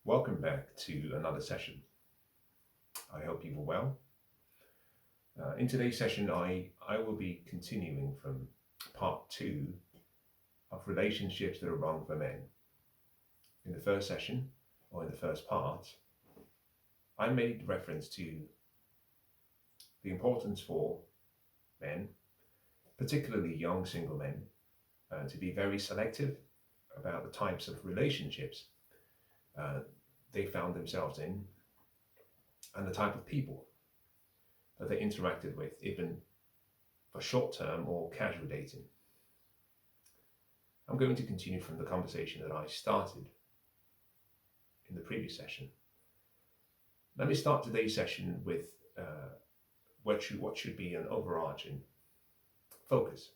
Welcome back to another session. I hope you were well. In today's session, I will be continuing from part two of relationships that are wrong for men. In the first session, or in the first part, I made reference to the importance for men, particularly young single men, to be very selective about the types of relationships uh, they found themselves in and the type of people that they interacted with, even for short term or casual dating. I'm going to continue from the conversation that I started in the previous session. Let me start today's session with what should be an overarching focus.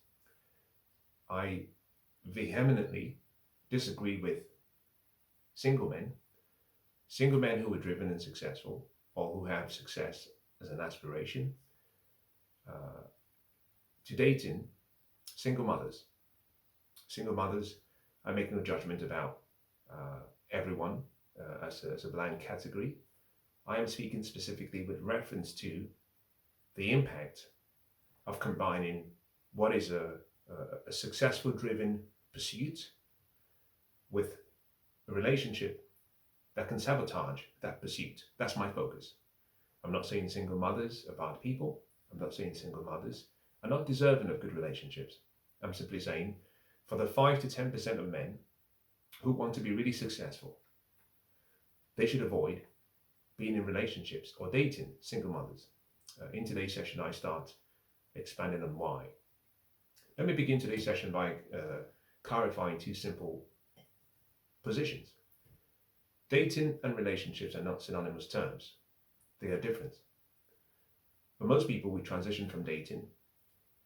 I vehemently disagree with single men who are driven and successful, or who have success as an aspiration, to dating single mothers. Single mothers, I'm making a judgment about everyone as a blank category. I am speaking specifically with reference to the impact of combining what is a successful driven pursuit with a relationship that can sabotage that pursuit. That's my focus. I'm not saying single mothers are bad people. I'm not saying single mothers are not deserving of good relationships. I'm simply saying for the 5 to 10% of men who want to be really successful, they should avoid being in relationships or dating single mothers. In today's session, I start expanding on why. Let me begin today's session by clarifying two simple positions. Dating and relationships are not synonymous terms. They are different. For most people, we transition from dating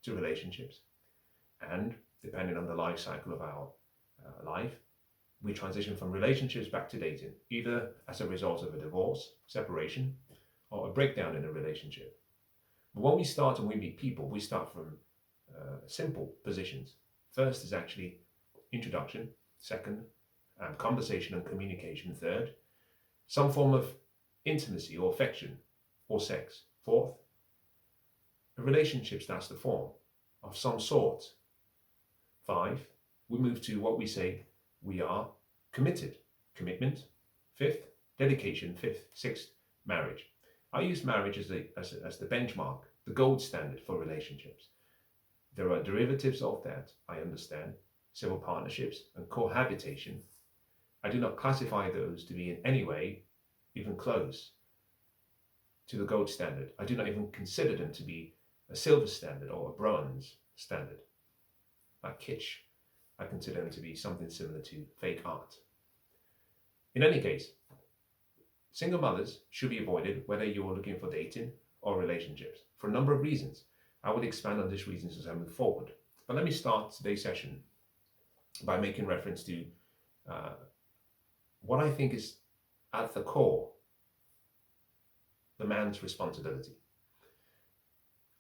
to relationships, and depending on the life cycle of our life, we transition from relationships back to dating, either as a result of a divorce, separation, or a breakdown in a relationship. But when we start and we meet people, we start from simple positions. First is actually introduction. Second, conversation and communication. Third, some form of intimacy or affection or sex. Fourth, a relationship starts to form of some sort. Five, we move to what we say we are committed, commitment. Fifth, dedication. Sixth, marriage. I use marriage as the benchmark, the gold standard for relationships. There are derivatives of that, I understand, civil partnerships and cohabitation. I do not classify those to be in any way even close to the gold standard. I do not even consider them to be a silver standard or a bronze standard. Like kitsch, I consider them to be something similar to fake art. In any case, single mothers should be avoided whether you're looking for dating or relationships for a number of reasons. I will expand on these reasons as I move forward. But let me start today's session by making reference to what I think is at the core the man's responsibility.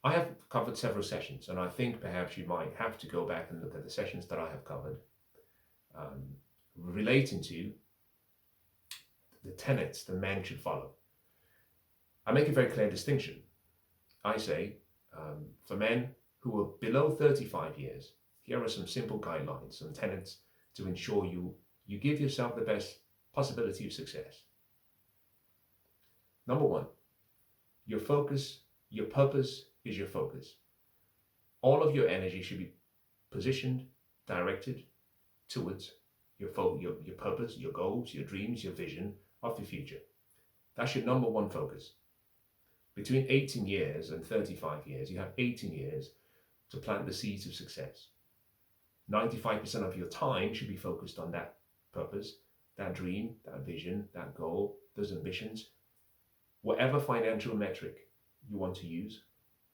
I have covered several sessions, and I think perhaps you might have to go back and look at the sessions that I have covered relating to the tenets the man should follow. I make a very clear distinction. I say, for men who are below 35 years, here are some simple guidelines, some tenets to ensure you give yourself the best possibility of success. Number one, your focus, your purpose is your focus. All of your energy should be positioned, directed towards your purpose, your goals, your dreams, your vision of the future. That's your number one focus. Between 18 years and 35 years, you have 18 years to plant the seeds of success. 95% of your time should be focused on that purpose, that dream, that vision, that goal, those ambitions, whatever financial metric you want to use,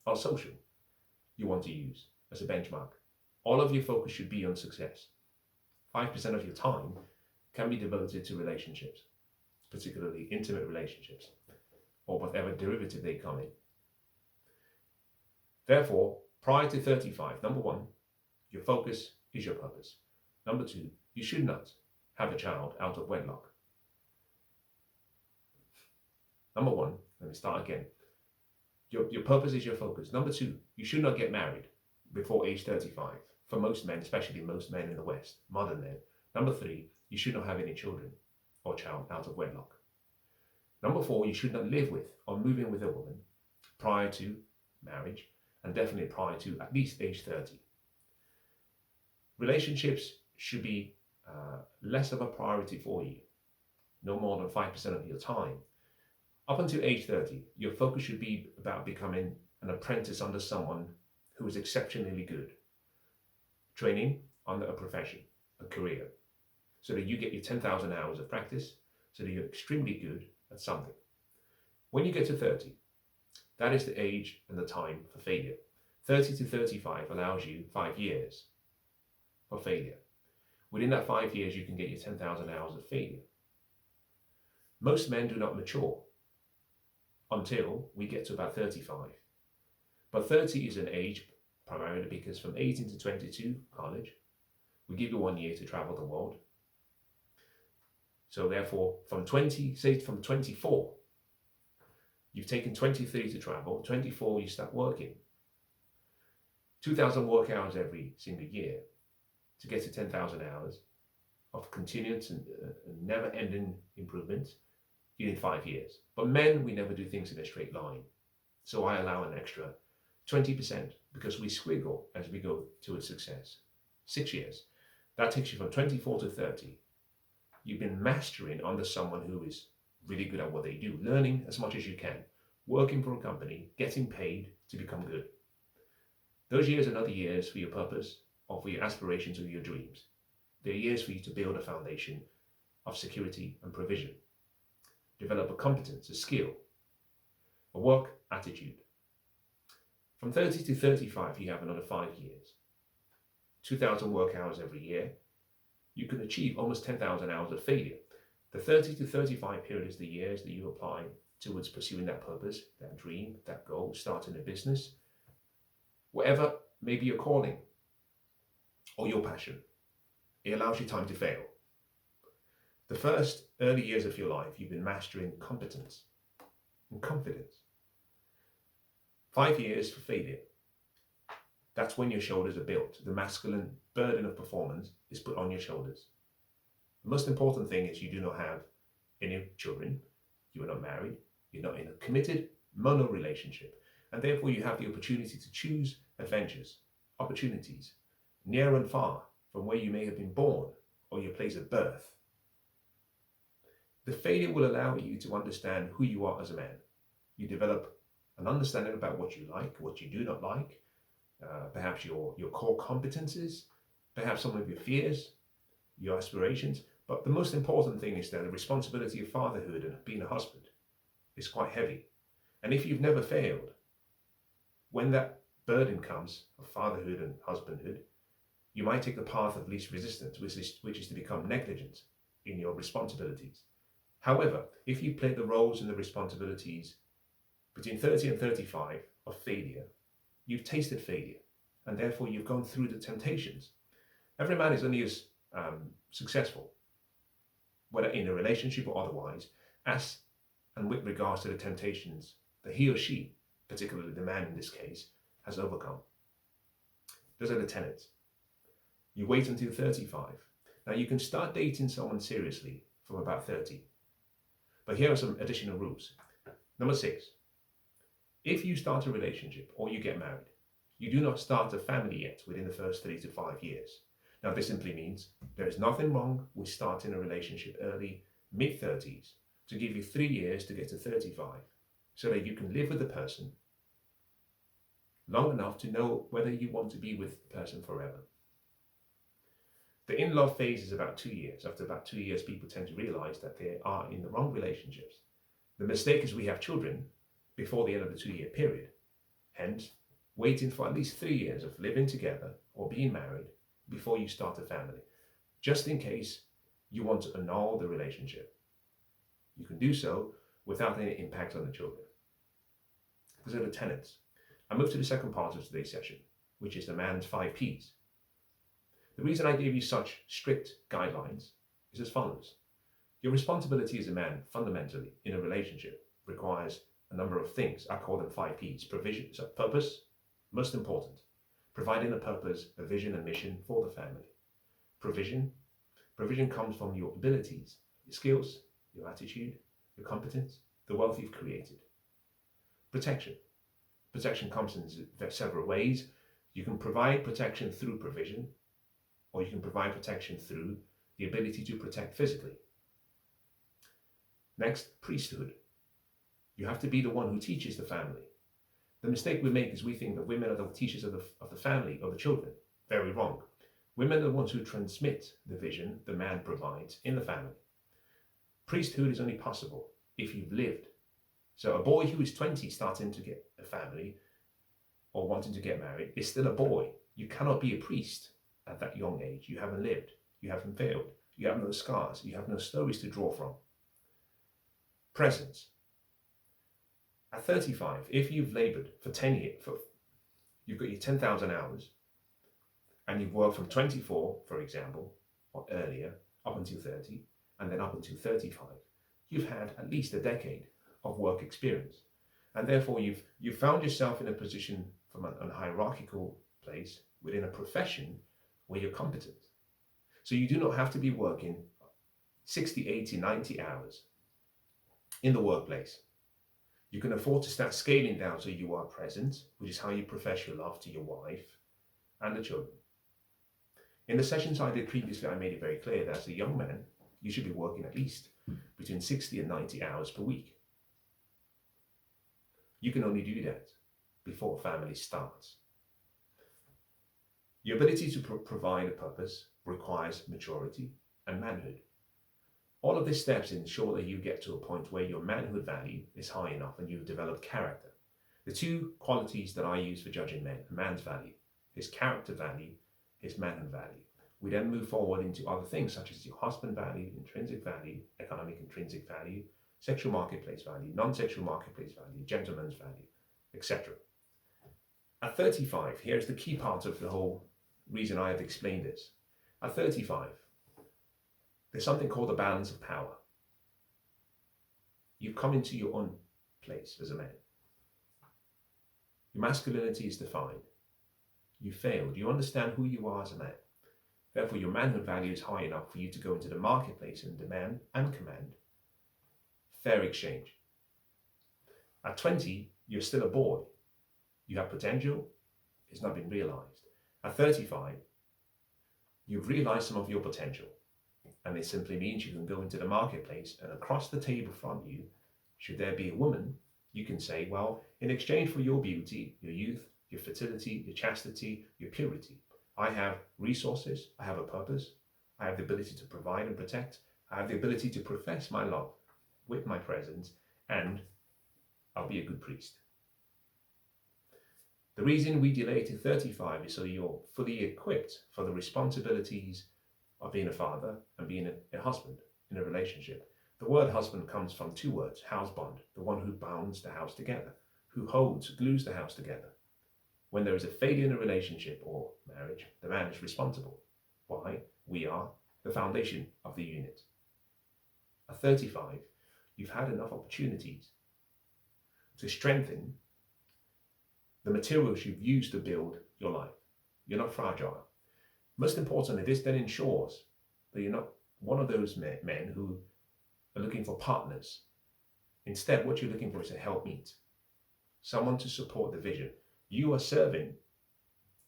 or social you want to use as a benchmark. All of your focus should be on success. 5% of your time can be devoted to relationships, particularly intimate relationships, or whatever derivative they come in. Therefore, prior to 35, number one, your focus is your purpose. Number two, you should not have a child out of wedlock. Number one, let me start again. Your purpose is your focus. Number two, you should not get married before age 35. For most men, especially most men in the West, modern men. Number three, you should not have any children or child out of wedlock. Number four, you should not live with or move in with a woman prior to marriage, and definitely prior to at least age 30. Relationships should be less of a priority for you, no more than 5% of your time. Up until age 30, your focus should be about becoming an apprentice under someone who is exceptionally good, training under a profession, a career, so that you get your 10,000 hours of practice, so that you're extremely good at something. When you get to 30, that is the age and the time for failure. 30 to 35 allows you 5 years for failure. Within that 5 years, you can get your 10,000 hours of failure. Most men do not mature until we get to about 35. But 30 is an age primarily because from 18 to 22, college, we give you 1 year to travel the world. So therefore, from 24, you've taken 23 to travel, 24 you start working. 2,000 work hours every single year to get to 10,000 hours of continuous and never-ending improvements. You need 5 years. But men, we never do things in a straight line. So I allow an extra 20% because we squiggle as we go towards success. 6 years. That takes you from 24 to 30. You've been mastering under someone who is really good at what they do, learning as much as you can, working for a company, getting paid to become good. Those years are not the years for your purpose or for your aspirations or your dreams. They're years for you to build a foundation of security and provision. Develop a competence, a skill, a work attitude. From 30 to 35, you have another 5 years. 2,000 work hours every year. You can achieve almost 10,000 hours of failure. The 30 to 35 period is the years that you apply towards pursuing that purpose, that dream, that goal, starting a business, whatever may be your calling or your passion. It allows you time to fail. The first early years of your life, you've been mastering competence and confidence. 5 years for failure. That's when your shoulders are built. The masculine burden of performance is put on your shoulders. The most important thing is you do not have any children, you are not married, you're not in a committed mono relationship, and therefore you have the opportunity to choose adventures, opportunities, near and far from where you may have been born or your place of birth. The failure will allow you to understand who you are as a man. You develop an understanding about what you like, what you do not like, perhaps your core competences, perhaps some of your fears, your aspirations. But the most important thing is that the responsibility of fatherhood and being a husband is quite heavy. And if you've never failed, when that burden comes of fatherhood and husbandhood, you might take the path of least resistance, which is to become negligent in your responsibilities. However, if you play the roles and the responsibilities between 30 and 35 of failure, you've tasted failure, and therefore you've gone through the temptations. Every man is only as successful, whether in a relationship or otherwise, as and with regards to the temptations that he or she, particularly the man in this case, has overcome. Those are the tenets. You wait until 35. Now you can start dating someone seriously from about 30. But here are some additional rules. Number 6, if you start a relationship or you get married, you do not start a family yet within the first 3 to 5 years. Now this simply means there is nothing wrong with starting a relationship early, mid-30s, to give you 3 years to get to 35, so that you can live with the person long enough to know whether you want to be with the person forever. The in-love phase is about 2 years. After about 2 years, people tend to realize that they are in the wrong relationships. The mistake is we have children before the end of the 2-year period. Hence, waiting for at least 3 years of living together or being married before you start a family, just in case you want to annul the relationship. You can do so without any impact on the children. Those are the tenets. I move to the second part of today's session, which is the man's 5 Ps. The reason I gave you such strict guidelines is as follows. Your responsibility as a man, fundamentally, in a relationship, requires a number of things. I call them 5 P's. Provision, so purpose, most important. Providing a purpose, a vision and mission for the family. Provision comes from your abilities, your skills, your attitude, your competence, the wealth you've created. Protection comes in several ways. You can provide protection through provision, or you can provide protection through the ability to protect physically. Next, priesthood. You have to be the one who teaches the family. The mistake we make is we think that women are the teachers of the family, of the children. Very wrong. Women are the ones who transmit the vision the man provides in the family. Priesthood is only possible if you've lived. So a boy who is 20 starting to get a family or wanting to get married is still a boy. You cannot be a priest at that young age. You haven't lived. You haven't failed. You have no scars. You have no stories to draw from. Presence. At 35, if you've labored for 10 years, you've got your 10,000 hours, and you've worked from 24, for example, or earlier, up until 30, and then up until 35, you've had at least a decade of work experience. And therefore, you've found yourself in a position from a hierarchical place within a profession where you're competent. So you do not have to be working 60, 80, 90 hours in the workplace. You can afford to start scaling down so you are present, which is how you profess your love to your wife and the children. In the sessions I did previously, I made it very clear that as a young man, you should be working at least between 60 and 90 hours per week. You can only do that before a family starts. Your ability to provide a purpose requires maturity and manhood. All of these steps ensure that you get to a point where your manhood value is high enough and you've developed character. The two qualities that I use for judging men: a man's value, his character value, his manhood value. We then move forward into other things such as your husband value, intrinsic value, economic intrinsic value, sexual marketplace value, non-sexual marketplace value, gentleman's value, etc. At 35, here's the key part of the whole reason I have explained this. At 35, there's something called the balance of power. You've come into your own place as a man. Your masculinity is defined. You failed. You understand who you are as a man. Therefore, your manhood value is high enough for you to go into the marketplace and demand and command fair exchange. At 20, you're still a boy. You have potential. It's not been realized. At 35, you've realized some of your potential. And it simply means you can go into the marketplace and across the table from you, should there be a woman, you can say, well, in exchange for your beauty, your youth, your fertility, your chastity, your purity, I have resources, I have a purpose, I have the ability to provide and protect, I have the ability to profess my love with my presence, and I'll be a good priest. The reason we delay to 35 is so you're fully equipped for the responsibilities of being a father and being a husband in a relationship. The word husband comes from two words: house bond, the one who bounds the house together, who glues the house together. When there is a failure in a relationship or marriage, the man is responsible. Why? We are the foundation of the unit. At 35, you've had enough opportunities to strengthen the materials you've used to build your life. You're not fragile. Most importantly, this then ensures that you're not one of those men who are looking for partners. Instead, what you're looking for is a helpmeet, someone to support the vision. You are serving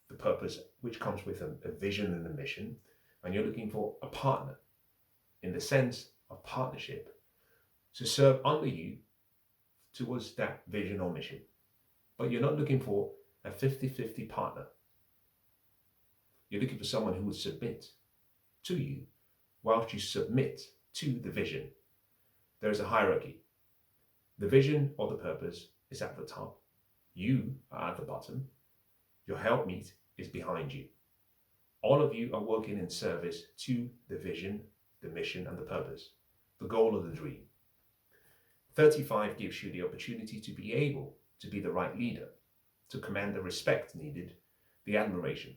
the purpose which comes with a vision and a mission, and you're looking for a partner in the sense of partnership to serve under you towards that vision or mission. But you're not looking for a 50-50 partner. You're looking for someone who will submit to you whilst you submit to the vision. There is a hierarchy. The vision or the purpose is at the top. You are at the bottom. Your helpmeet is behind you. All of you are working in service to the vision, the mission, and the purpose, the goal of the dream. 35 gives you the opportunity to be able to be the right leader, to command the respect needed, the admiration.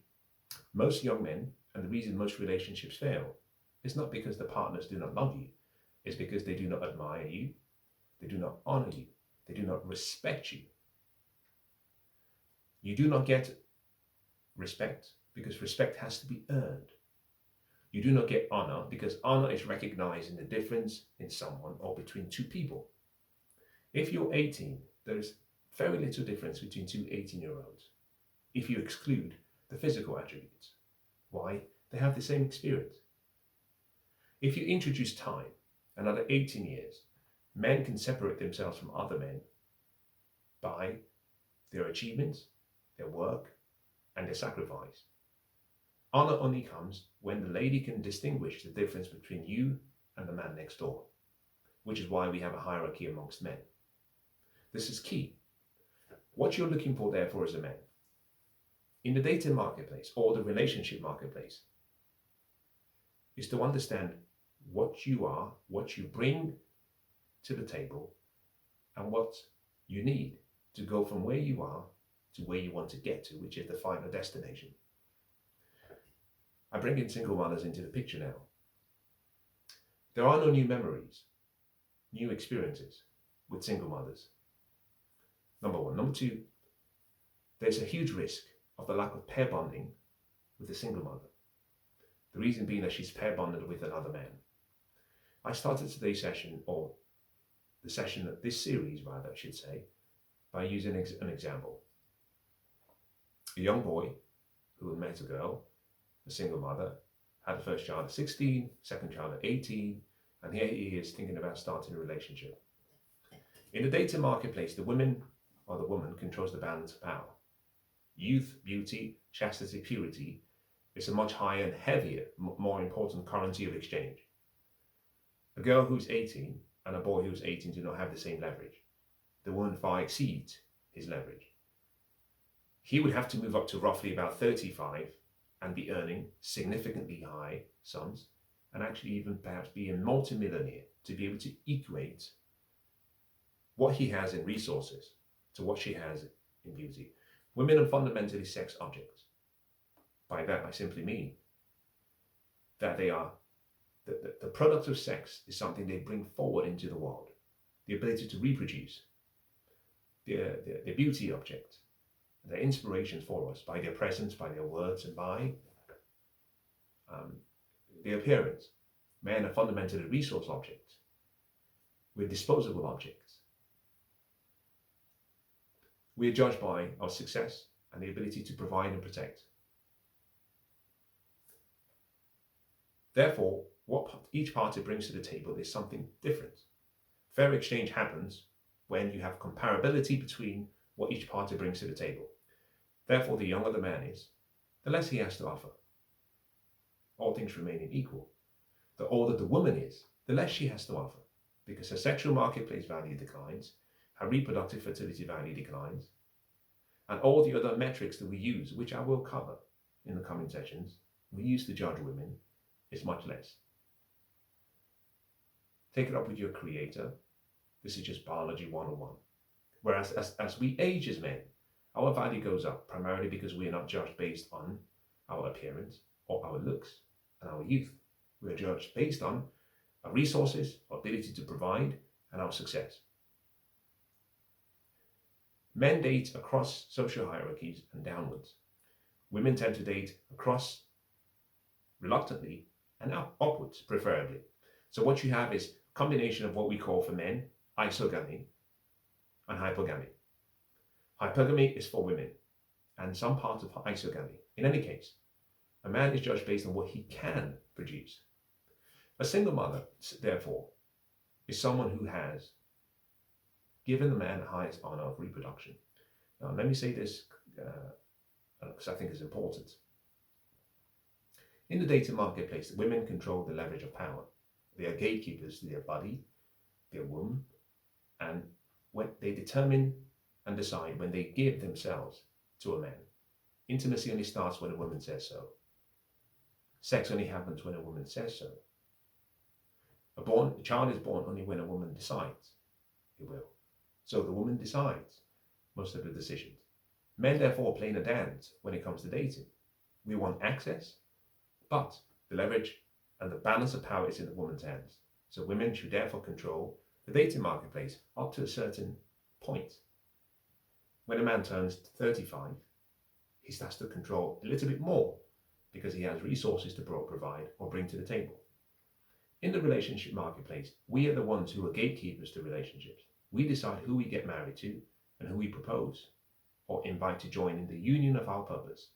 Most young men, and the reason most relationships fail, is not because the partners do not love you, it's because they do not admire you, They do not honor you. They do not respect you. You do not get respect because respect has to be earned. You do not get honor because honor is recognizing the difference in someone or between two people. If you're 18, there's very little difference between two 18-year-olds if you exclude the physical attributes. Why? They have the same experience. If you introduce time, another 18 years, men can separate themselves from other men by their achievements, their work, and their sacrifice. Honor only comes when the lady can distinguish the difference between you and the man next door, which is why we have a hierarchy amongst men. This is key. What you're looking for, therefore, as a man, in the dating marketplace or the relationship marketplace, is to understand what you are, what you bring to the table, and what you need to go from where you are to where you want to get to, which is the final destination. I bring in single mothers into the picture now. There are no new memories, new experiences with single mothers. Number one. Number two, there's a huge risk of the lack of pair bonding with a single mother. The reason being that she's pair bonded with another man. I started today's session, or the session of this series rather, I should say, by using an example. A young boy who had met a girl, a single mother, had the first child at 16, second child at 18, and here he is thinking about starting a relationship. In the dating marketplace, the woman controls the balance of power. Youth, beauty, chastity, purity is a much higher and heavier, more important currency of exchange. A girl who's 18 and a boy who's 18 do not have the same leverage. The woman far exceeds his leverage. He would have to move up to roughly about 35 and be earning significantly high sums, and actually even perhaps be a multimillionaire to be able to equate what he has in resources to what she has in beauty. Women are fundamentally sex objects. By that I simply mean that they are the product of sex is something they bring forward into the world. The ability to reproduce, their beauty object, their inspirations for us by their presence, by their words, and by their appearance. Men are fundamentally resource objects. We're disposable objects. We are judged by our success and the ability to provide and protect. Therefore, what each party brings to the table is something different. Fair exchange happens when you have comparability between what each party brings to the table. Therefore, the younger the man is, the less he has to offer. All things remaining equal. The older the woman is, the less she has to offer, because her sexual marketplace value declines, her reproductive fertility value declines, and all the other metrics that we use, which I will cover in the coming sessions, we use to judge women, is much less. Take it up with your creator. This is just biology 101. Whereas as we age as men, our value goes up primarily because we are not judged based on our appearance or our looks and our youth. We are judged based on our resources, our ability to provide, and our success. Men date across social hierarchies and downwards. Women tend to date across reluctantly and upwards, preferably. So what you have is a combination of what we call for men isogamy and hypergamy. Hypergamy is for women and some part of isogamy. In any case, a man is judged based on what he can produce. A single mother, therefore, is someone who has given the man the highest honor of reproduction. Now, let me say this because I think it's important. In the dating marketplace, women control the leverage of power. They are gatekeepers to their body, their womb, and when they determine and decide when they give themselves to a man. Intimacy only starts when a woman says so. Sex only happens when a woman says so. A child is born only when a woman decides it will. So the woman decides most of the decisions. Men therefore play in a dance when it comes to dating. We want access, but the leverage and the balance of power is in the woman's hands. So women should therefore control the dating marketplace up to a certain point. When a man turns 35, he starts to control a little bit more because he has resources to provide or bring to the table. In the relationship marketplace, we are the ones who are gatekeepers to relationships. We decide who we get married to and who we propose or invite to join in the union of our purpose.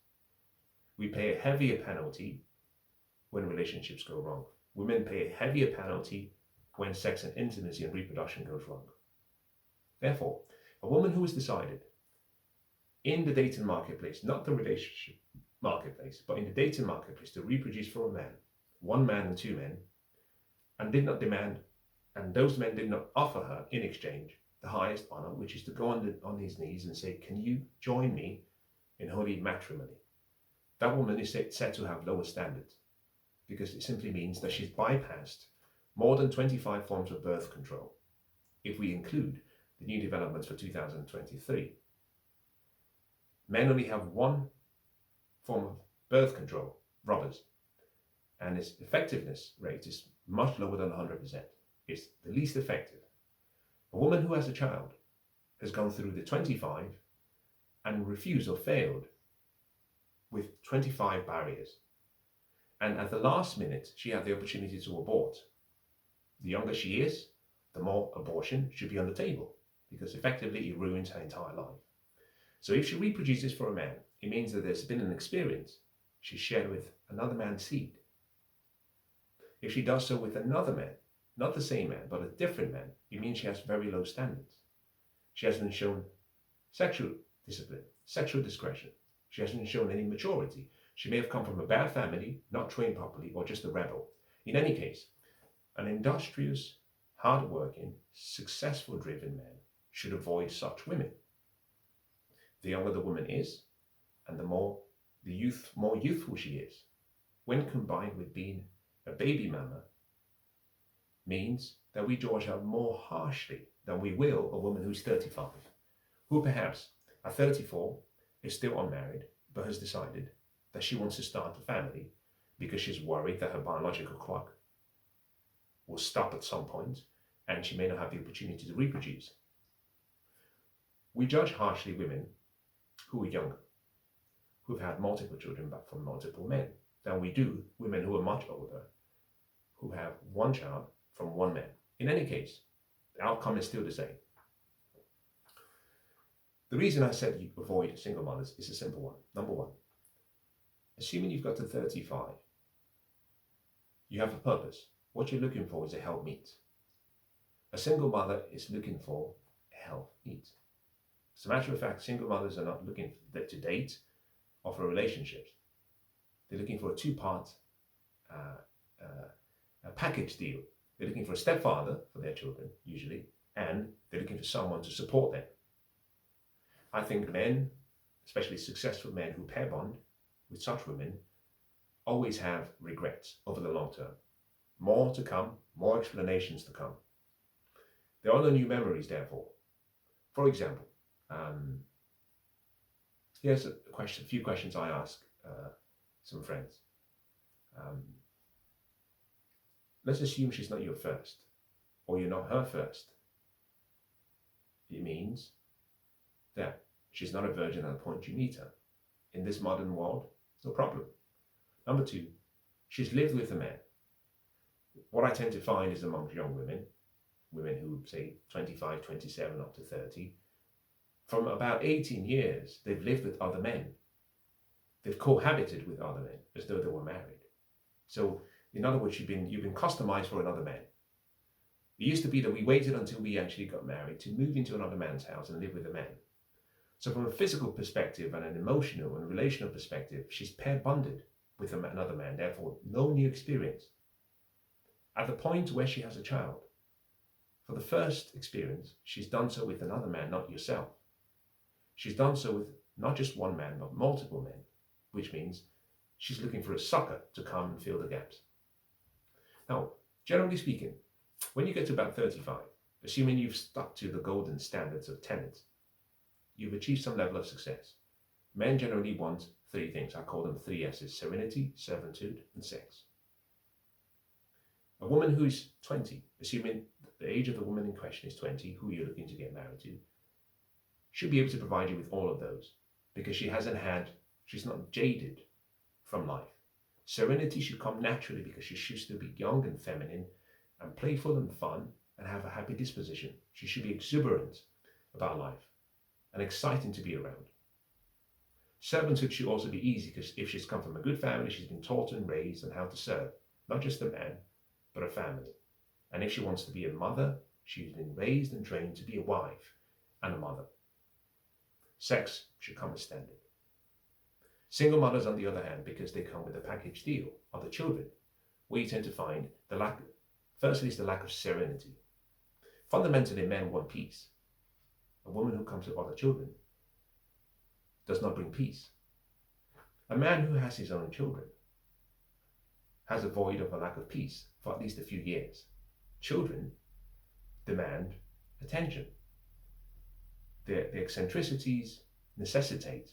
We pay a heavier penalty when relationships go wrong. Women pay a heavier penalty when sex and intimacy and reproduction goes wrong. Therefore, a woman who has decided in the dating marketplace, not the relationship marketplace, but in the dating marketplace to reproduce for a man, one man and two men, and did not demand, and those men did not offer her in exchange the highest honor, which is to go on his knees and say, can you join me in holy matrimony? That woman is said to have lower standards because it simply means that she's bypassed more than 25 forms of birth control, if we include the new developments for 2023. Men only have one form of birth control, rubbers, and its effectiveness rate is much lower than 100%. It's the least effective. A woman who has a child has gone through the 25 and refused or failed with 25 barriers. And at the last minute, she had the opportunity to abort. The younger she is, the more abortion should be on the table, because effectively it ruins her entire life. So if she reproduces for a man, it means that there's been an experience she shared with another man's seed. If she does so with another man, not the same man, but a different man, it means she has very low standards. She hasn't shown sexual discipline, sexual discretion. She hasn't shown any maturity. She may have come from a bad family, not trained properly, or just a rebel. In any case, an industrious, hard-working, successful driven man should avoid such women. The younger the woman is, and the more youthful she is, when combined with being a baby mama, means that we judge her more harshly than we will a woman who's 35, who perhaps at 34 is still unmarried, but has decided that she wants to start a family because she's worried that her biological clock will stop at some point and she may not have the opportunity to reproduce. We judge harshly women who are younger, who've had multiple children but from multiple men, than we do women who are much older, who have one child from one man. In any case, the outcome is still the same. The reason I said you avoid single mothers is a simple one. Number one, assuming you've got to 35, you have a purpose. What you're looking for is a helpmeet. A single mother is looking for a helpmeet. As a matter of fact, single mothers are not looking to date or for relationships. They're looking for a two-part package deal. They're looking for a stepfather for their children, usually, and they're looking for someone to support them. I think men, especially successful men who pair bond with such women, always have regrets over the long term. More to come, more explanations to come. There are no new memories, therefore. For example, here's a few questions I ask some friends. Let's assume she's not your first, or you're not her first. It means that she's not a virgin at the point you meet her. In this modern world, no problem. Number two, she's lived with a man. What I tend to find is amongst young women who say 25, 27, up to 30, from about 18 years, they've lived with other men. They've cohabited with other men as though they were married. So, in other words, you've been customized for another man. It used to be that we waited until we actually got married to move into another man's house and live with a man. So from a physical perspective and an emotional and relational perspective, she's pair bonded with another man, therefore no new experience. At the point where she has a child, for the first experience, she's done so with another man, not yourself. She's done so with not just one man, but multiple men, which means she's looking for a sucker to come and fill the gaps. Now, generally speaking, when you get to about 35, assuming you've stuck to the golden standards of tenets, you've achieved some level of success. Men generally want three things. I call them 3 S's: serenity, servitude, and sex. A woman who's 20, assuming the age of the woman in question is 20, who you're looking to get married to, should be able to provide you with all of those because she's not jaded from life. Serenity should come naturally because she should still be young and feminine and playful and fun and have a happy disposition. She should be exuberant about life and exciting to be around. Servanthood should also be easy because if she's come from a good family, she's been taught and raised on how to serve, not just a man, but a family. And if she wants to be a mother, she's been raised and trained to be a wife and a mother. Sex should come as standard. Single mothers, on the other hand, because they come with a package deal, are the children, where you tend to find firstly, is the lack of serenity. Fundamentally, men want peace. A woman who comes with other children does not bring peace. A man who has his own children has a void of a lack of peace for at least a few years. Children demand attention. Their eccentricities necessitate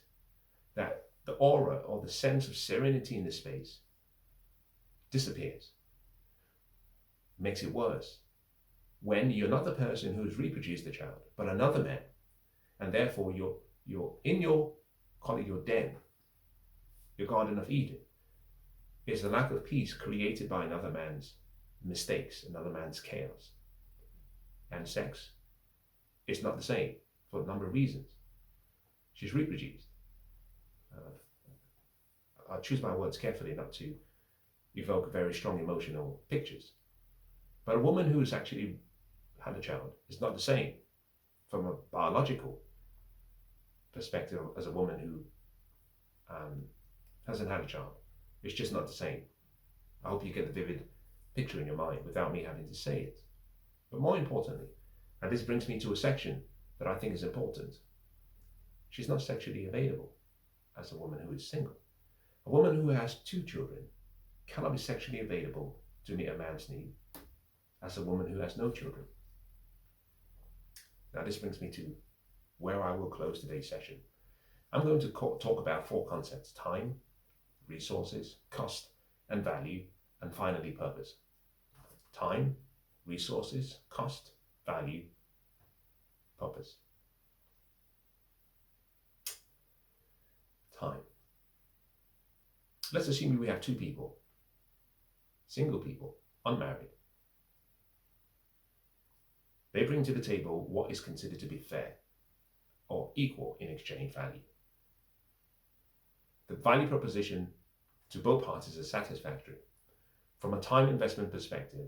that the aura or the sense of serenity in the space disappears. Makes it worse when you're not the person who's reproduced the child, but another man, and therefore you're in your, call it your den, your Garden of Eden. It's the lack of peace created by another man's mistakes, another man's chaos. And sex is not the same for a number of reasons. She's reproduced. I choose my words carefully not to evoke very strong emotional pictures. But a woman who has actually had a child is not the same from a biological perspective as a woman who hasn't had a child. It's just not the same. I hope you get the vivid picture in your mind without me having to say it. But more importantly, and this brings me to a section that I think is important, she's not sexually available as a woman who is single. A woman who has 2 children cannot be sexually available to meet a man's need as a woman who has no children. Now this brings me to where I will close today's session. I'm going to talk about 4 concepts: time, resources, cost and value, and finally purpose. Time, resources, cost, value, purpose. Time. Let's assume we have 2 people, single people, unmarried. They bring to the table what is considered to be fair or equal in exchange value. The value proposition to both parties is satisfactory. From a time investment perspective,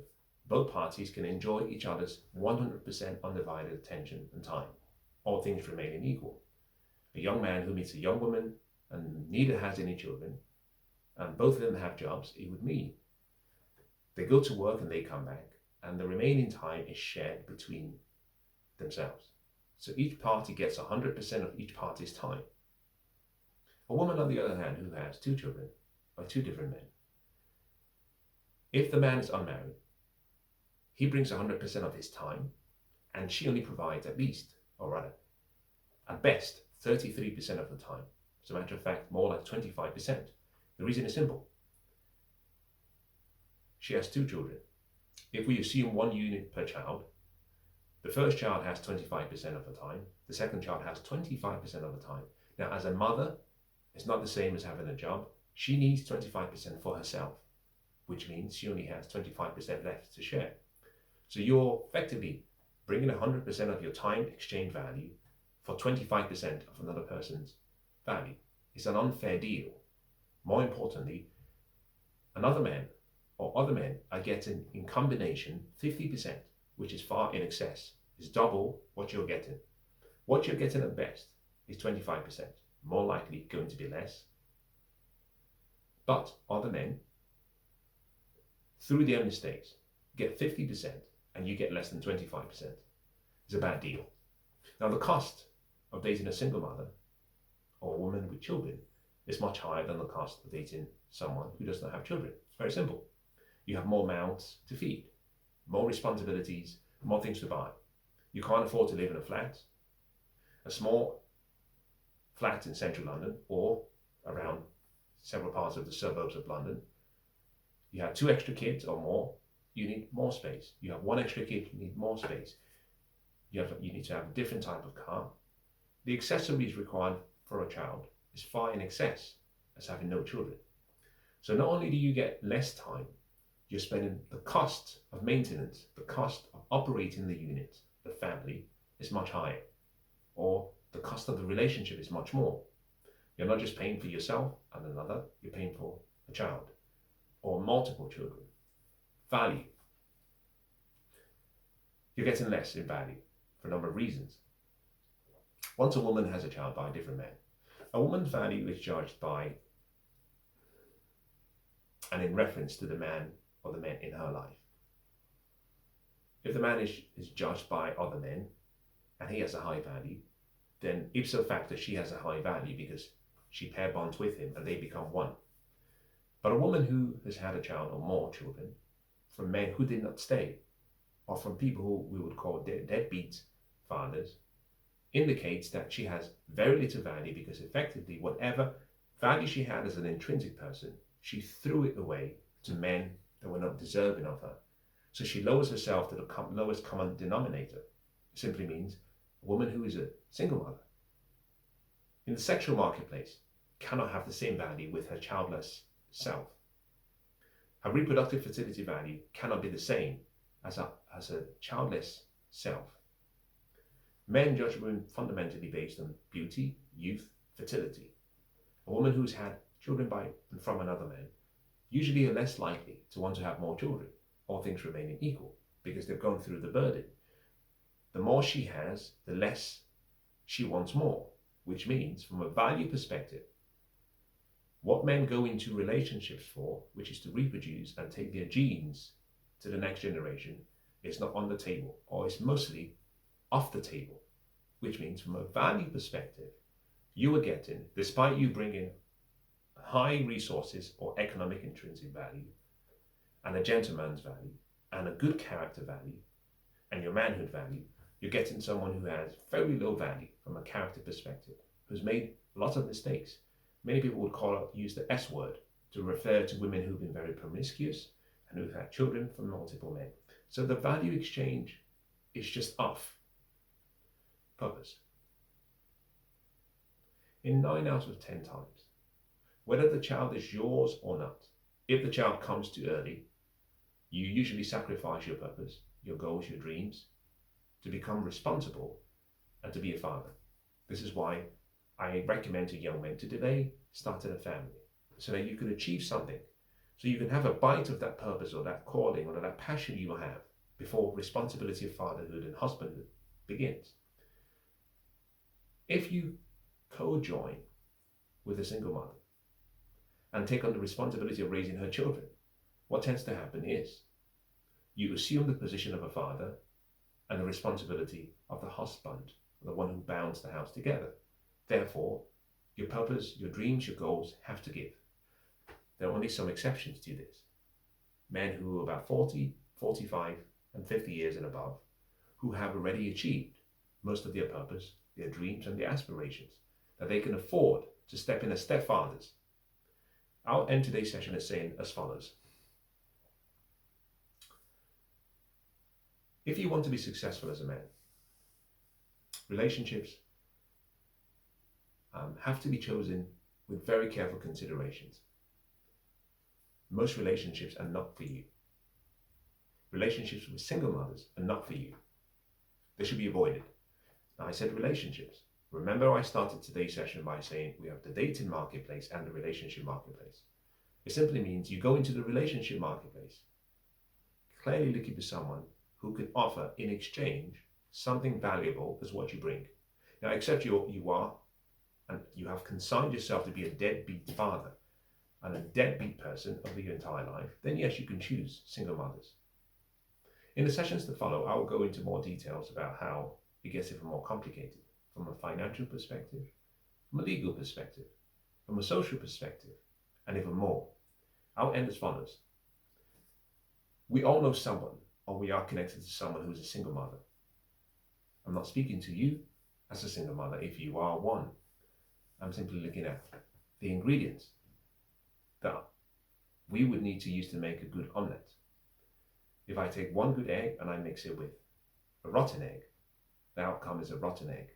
both parties can enjoy each other's 100% undivided attention and time, all things remaining equal. A young man who meets a young woman and neither has any children, and both of them have jobs, it would mean they go to work and they come back, and the remaining time is shared between themselves. So each party gets 100% of each party's time. A woman, on the other hand, who has 2 children by 2 different men, if the man is unmarried, he brings 100% of his time, and she only provides at least, or rather, at best, 33% of the time. As a matter of fact, more like 25%. The reason is simple. She has 2 children. If we assume 1 unit per child, the first child has 25% of the time, the second child has 25% of the time. Now, as a mother, it's not the same as having a job. She needs 25% for herself, which means she only has 25% left to share. So you're effectively bringing 100% of your time exchange value for 25% of another person's value. It's an unfair deal. More importantly, another man or other men are getting in combination 50%, which is far in excess. It's double what you're getting. What you're getting at best is 25%, more likely going to be less. But other men, through their mistakes, get 50% and you get less than 25%. It's a bad deal. Now, the cost of dating a single mother or a woman with children is much higher than the cost of dating someone who does not have children. It's very simple. You have more mouths to feed, more responsibilities, more things to buy. You can't afford to live in a flat. A small flat in central London or around several parts of the suburbs of London. You have 2 extra kids or more. you need more space. You have one extra kid, you need more space. You need to have a different type of car. The accessories required for a child is far in excess as having no children. So not only do you get less time, you're spending the cost of maintenance, the cost of operating the unit, the family, is much higher. Or the cost of the relationship is much more. You're not just paying for yourself and another, you're paying for a child or multiple children. Value. You're getting less in value for a number of reasons. Once a woman has a child by a different man, a woman's value is judged by and in reference to the man or the men in her life. If the man is judged by other men and he has a high value, then ipso facto she has a high value because she pair bonds with him and they become one. But a woman who has had a child or more children from men who did not stay, or from people who we would call deadbeat fathers, indicates that she has very little value because effectively whatever value she had as an intrinsic person, she threw it away to men that were not deserving of her. So she lowers herself to the lowest common denominator. It simply means a woman who is a single mother in the sexual marketplace cannot have the same value with her childless self. Her reproductive fertility value cannot be the same as a childless self. Men judge women fundamentally based on beauty, youth, fertility. A woman who's had children by and from another man usually are less likely to want to have more children, all things remaining equal, because they've gone through the burden. The more she has, the less she wants more, which means from a value perspective, what men go into relationships for, which is to reproduce and take their genes to the next generation, is not on the table, or is mostly off the table, which means from a value perspective, you are getting, despite you bringing high resources or economic intrinsic value, and a gentleman's value, and a good character value, and your manhood value, you're getting someone who has very low value from a character perspective, who's made lots of mistakes. Many people would use the S word to refer to women who've been very promiscuous and who've had children from multiple men. So the value exchange is just off purpose. In 9 out of 10 times, whether the child is yours or not, if the child comes too early, you usually sacrifice your purpose, your goals, your dreams, to become responsible and to be a father. This is why I recommend to young men to delay starting a family, so that you can achieve something, so you can have a bite of that purpose or that calling or that passion you have before responsibility of fatherhood and husbandhood begins. If you co-join with a single mother and take on the responsibility of raising her children, what tends to happen is you assume the position of a father and the responsibility of the husband, the one who bounds the house together. Therefore, your purpose, your dreams, your goals have to give. There are only some exceptions to this. Men who are about 40, 45, and 50 years and above, who have already achieved most of their purpose, their dreams, and their aspirations, that they can afford to step in as stepfathers. I'll end today's session as saying as follows. If you want to be successful as a man, relationships have to be chosen with very careful considerations. Most relationships are not for you. Relationships with single mothers are not for you. They should be avoided. Now, I said relationships. Remember, I started today's session by saying we have the dating marketplace and the relationship marketplace. It simply means you go into the relationship marketplace, clearly looking for someone who can offer in exchange something valuable as what you bring. Now, except you are, and you have consigned yourself to be a deadbeat father and a deadbeat person over your entire life, then yes, you can choose single mothers. In the sessions to follow, I will go into more details about how it gets even more complicated from a financial perspective, from a legal perspective, from a social perspective, and even more. I'll end as follows. We all know someone, or we are connected to someone who is a single mother. I'm not speaking to you as a single mother if you are one. I'm simply looking at the ingredients that we would need to use to make a good omelette. If I take one good egg and I mix it with a rotten egg, the outcome is a rotten egg.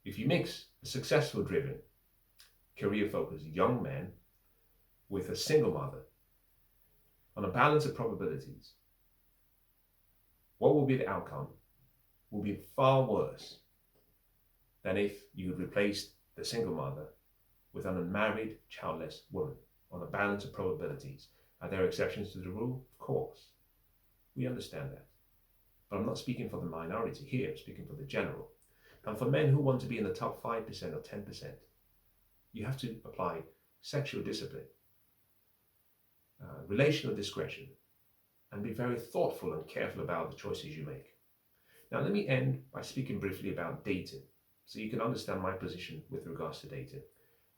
If you mix a successful driven, career-focused young man with a single mother on a balance of probabilities, what will be the outcome will be far worse than if you had replaced the single mother with an unmarried, childless woman on a balance of probabilities. Are there exceptions to the rule? Of course. We understand that. But I'm not speaking for the minority here, I'm speaking for the general. And for men who want to be in the top 5% or 10%, you have to apply sexual discipline, relational discretion, and be very thoughtful and careful about the choices you make. Now, let me end by speaking briefly about dating, so you can understand my position with regards to dating.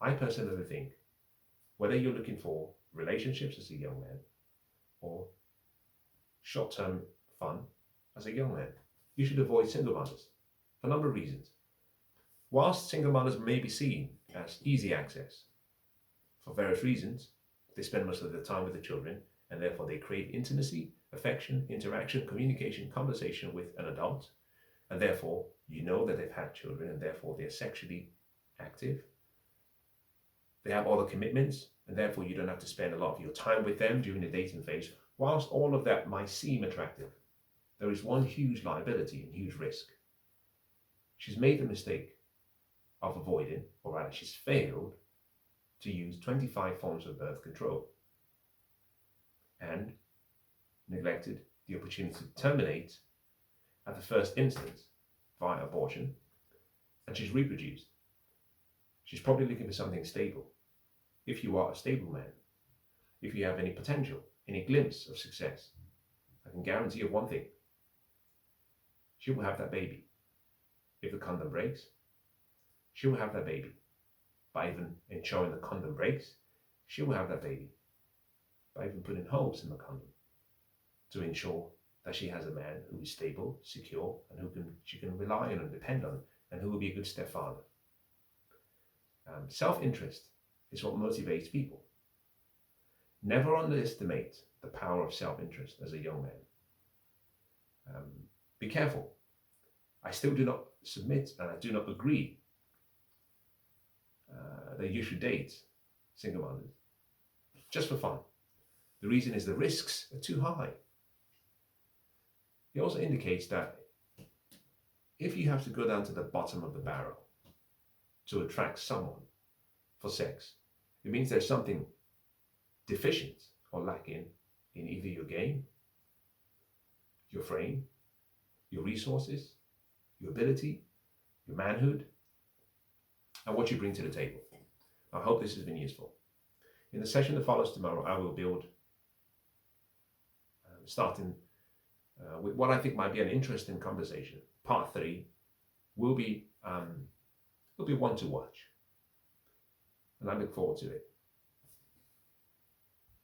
I personally think whether you're looking for relationships as a young man or short-term fun as a young man, you should avoid single mothers for a number of reasons. Whilst single mothers may be seen as easy access, for various reasons, they spend most of their time with the children, and therefore they create intimacy, affection, interaction, communication, conversation with an adult, and therefore you know that they've had children, and therefore they're sexually active. They have other commitments, and therefore you don't have to spend a lot of your time with them during the dating phase. Whilst all of that might seem attractive, there is one huge liability and huge risk. She's made the mistake of avoiding, or rather she's failed to use 25 forms of birth control and neglected the opportunity to terminate at the first instance via abortion, and she's reproduced. She's probably looking for something stable. If you are a stable man, if you have any potential, any glimpse of success, I can guarantee you one thing: she will have that baby. If the condom breaks, she will have that baby. By even ensuring the condom breaks, she will have that baby. By even putting holes in the condom to ensure that she has a man who is stable, secure, and who she can rely on and depend on, and who will be a good stepfather. Self-interest is what motivates people. Never underestimate the power of self-interest as a young man. Be careful. I still do not submit and I do not agree that you should date single mothers just for fun. The reason is the risks are too high. It also indicates that if you have to go down to the bottom of the barrel to attract someone for sex, it means there's something deficient or lacking in either your game, your frame, your resources, your ability, your manhood, and what you bring to the table. I hope this has been useful. In the session that follows tomorrow, I will build, starting with what I think might be an interesting conversation. Part 3 will be one to watch, and I look forward to it.